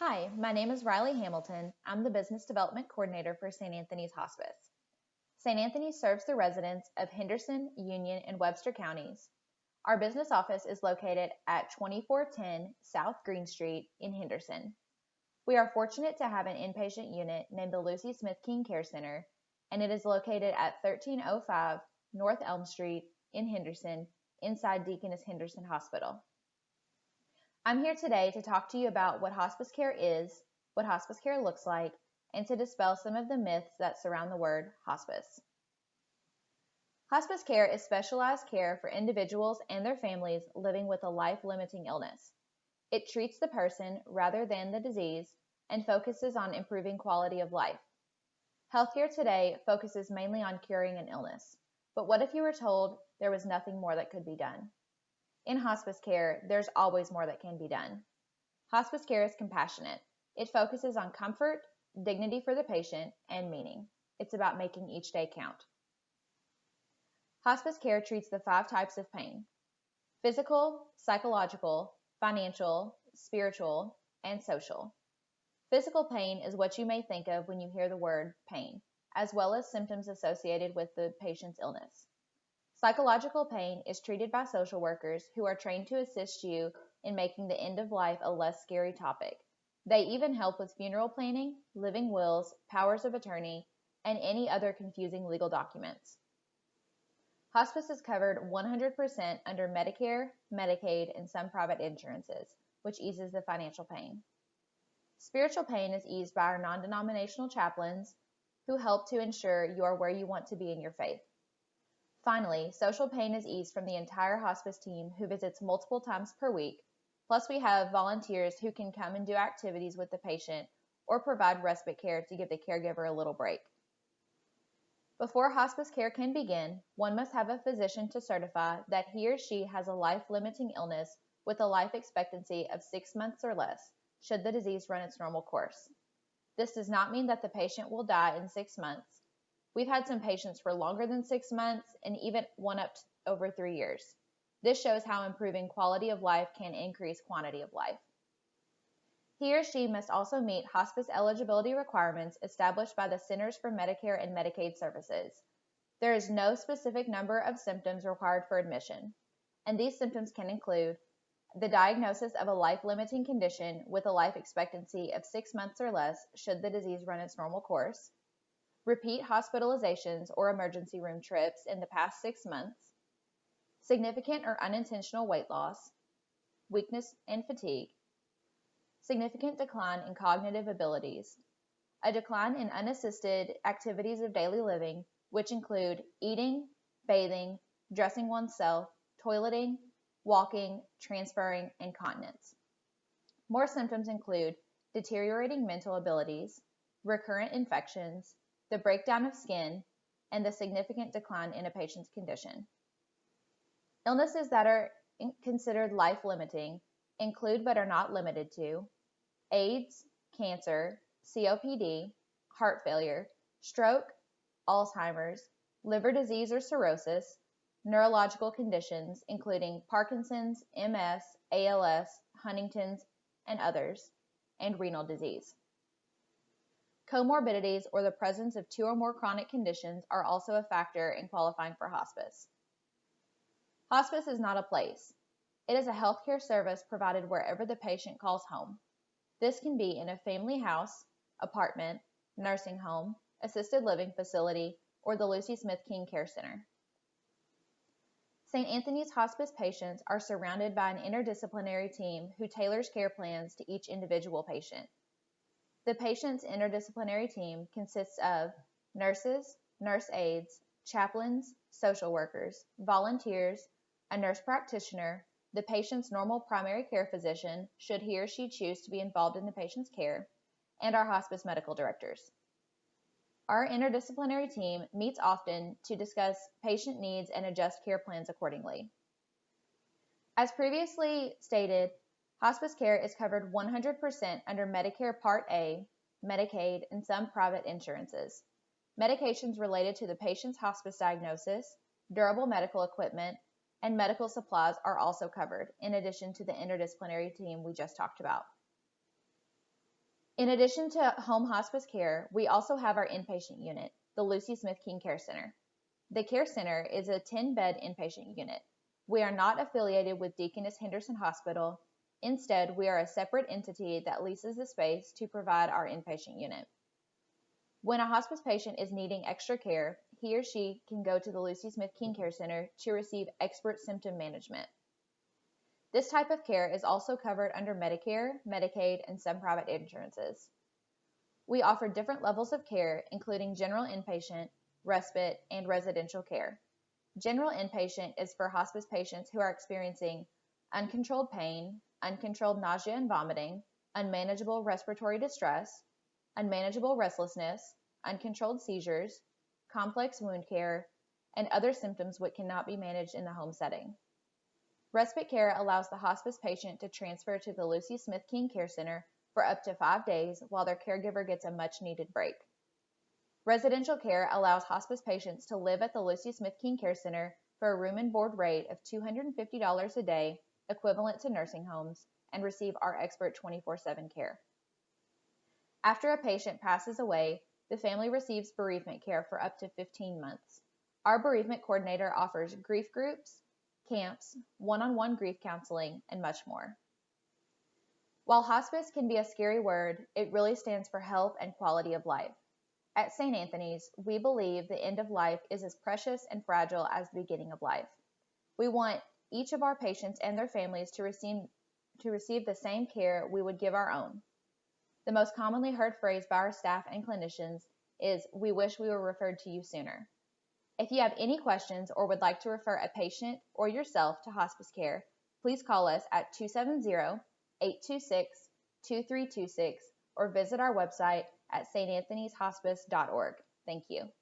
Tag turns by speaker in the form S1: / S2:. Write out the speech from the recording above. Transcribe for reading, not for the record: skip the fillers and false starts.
S1: Hi, my name is Riley Hamilton. I'm the Business Development Coordinator for St. Anthony's Hospice. St. Anthony's serves the residents of Henderson, Union, and Webster counties. Our business office is located at 2410 South Green Street in Henderson. We are fortunate to have an inpatient unit named the Lucy Smith King Care Center, and it is located at 1305 North Elm Street in Henderson, inside Deaconess Henderson Hospital. I'm here today to talk to you about what hospice care is, what hospice care looks like, and to dispel some of the myths that surround the word hospice. Hospice care is specialized care for individuals and their families living with a life-limiting illness. It treats the person rather than the disease and focuses on improving quality of life. Healthcare today focuses mainly on curing an illness, but what if you were told there was nothing more that could be done? In hospice care, there's always more that can be done. Hospice care is compassionate. It focuses on comfort, dignity for the patient, and meaning. It's about making each day count. Hospice care treats the 5 types of pain: physical, psychological, financial, spiritual, and social. Physical pain is what you may think of when you hear the word pain, as well as symptoms associated with the patient's illness. Psychological pain is treated by social workers who are trained to assist you in making the end of life a less scary topic. They even help with funeral planning, living wills, powers of attorney, and any other confusing legal documents. Hospice is covered 100% under Medicare, Medicaid, and some private insurances, which eases the financial pain. Spiritual pain is eased by our non-denominational chaplains who help to ensure you are where you want to be in your faith. Finally, social pain is eased from the entire hospice team who visits multiple times per week, plus we have volunteers who can come and do activities with the patient or provide respite care to give the caregiver a little break. Before hospice care can begin, one must have a physician to certify that he or she has a life-limiting illness with a life expectancy of 6 months or less, should the disease run its normal course. This does not mean that the patient will die in 6 months. We've had some patients for longer than 6 months and even one up to over 3 years. This shows how improving quality of life can increase quantity of life. He or she must also meet hospice eligibility requirements established by the Centers for Medicare and Medicaid Services. There is no specific number of symptoms required for admission, and these symptoms can include the diagnosis of a life-limiting condition with a life expectancy of 6 months or less should the disease run its normal course, repeat hospitalizations or emergency room trips in the past 6 months, significant or unintentional weight loss, weakness and fatigue, significant decline in cognitive abilities, a decline in unassisted activities of daily living, which include eating, bathing, dressing oneself, toileting, walking, transferring, and continence. More symptoms include deteriorating mental abilities, recurrent infections, the breakdown of skin, and the significant decline in a patient's condition. Illnesses that are considered life-limiting include but are not limited to AIDS, cancer, COPD, heart failure, stroke, Alzheimer's, liver disease or cirrhosis, neurological conditions including Parkinson's, MS, ALS, Huntington's, and others, and renal disease. Comorbidities or the presence of 2 or more chronic conditions are also a factor in qualifying for hospice. Hospice is not a place. It is a healthcare service provided wherever the patient calls home. This can be in a family house, apartment, nursing home, assisted living facility, or the Lucy Smith King Care Center. St. Anthony's Hospice patients are surrounded by an interdisciplinary team who tailors care plans to each individual patient. The patient's interdisciplinary team consists of nurses, nurse aides, chaplains, social workers, volunteers, a nurse practitioner, the patient's normal primary care physician, should he or she choose to be involved in the patient's care, and our hospice medical directors. Our interdisciplinary team meets often to discuss patient needs and adjust care plans accordingly. As previously stated, hospice care is covered 100% under Medicare Part A, Medicaid, and some private insurances. Medications related to the patient's hospice diagnosis, durable medical equipment, and medical supplies are also covered, in addition to the interdisciplinary team we just talked about. In addition to home hospice care, we also have our inpatient unit, the Lucy Smith King Care Center. The Care Center is a 10-bed inpatient unit. We are not affiliated with Deaconess Henderson Hospital. Instead, we are a separate entity that leases the space to provide our inpatient unit. When a hospice patient is needing extra care, he or she can go to the Lucy Smith King Care Center to receive expert symptom management. This type of care is also covered under Medicare, Medicaid, and some private insurances. We offer different levels of care, including general inpatient, respite, and residential care. General inpatient is for hospice patients who are experiencing uncontrolled pain, uncontrolled nausea and vomiting, unmanageable respiratory distress, unmanageable restlessness, uncontrolled seizures, complex wound care, and other symptoms which cannot be managed in the home setting. Respite care allows the hospice patient to transfer to the Lucy Smith King Care Center for up to 5 days while their caregiver gets a much-needed break. Residential care allows hospice patients to live at the Lucy Smith King Care Center for a room and board rate of $250 a day, equivalent to nursing homes, and receive our expert 24/7 care. After a patient passes away, the family receives bereavement care for up to 15 months. Our bereavement coordinator offers grief groups, camps, one-on-one grief counseling, and much more. While hospice can be a scary word, it really stands for health and quality of life. At St. Anthony's, we believe the end of life is as precious and fragile as the beginning of life. We want each of our patients and their families to receive the same care we would give our own. The most commonly heard phrase by our staff and clinicians is, "We wish we were referred to you sooner." If you have any questions or would like to refer a patient or yourself to hospice care, please call us at 270-826-2326 or visit our website at santanthonyshospice.org. Thank you.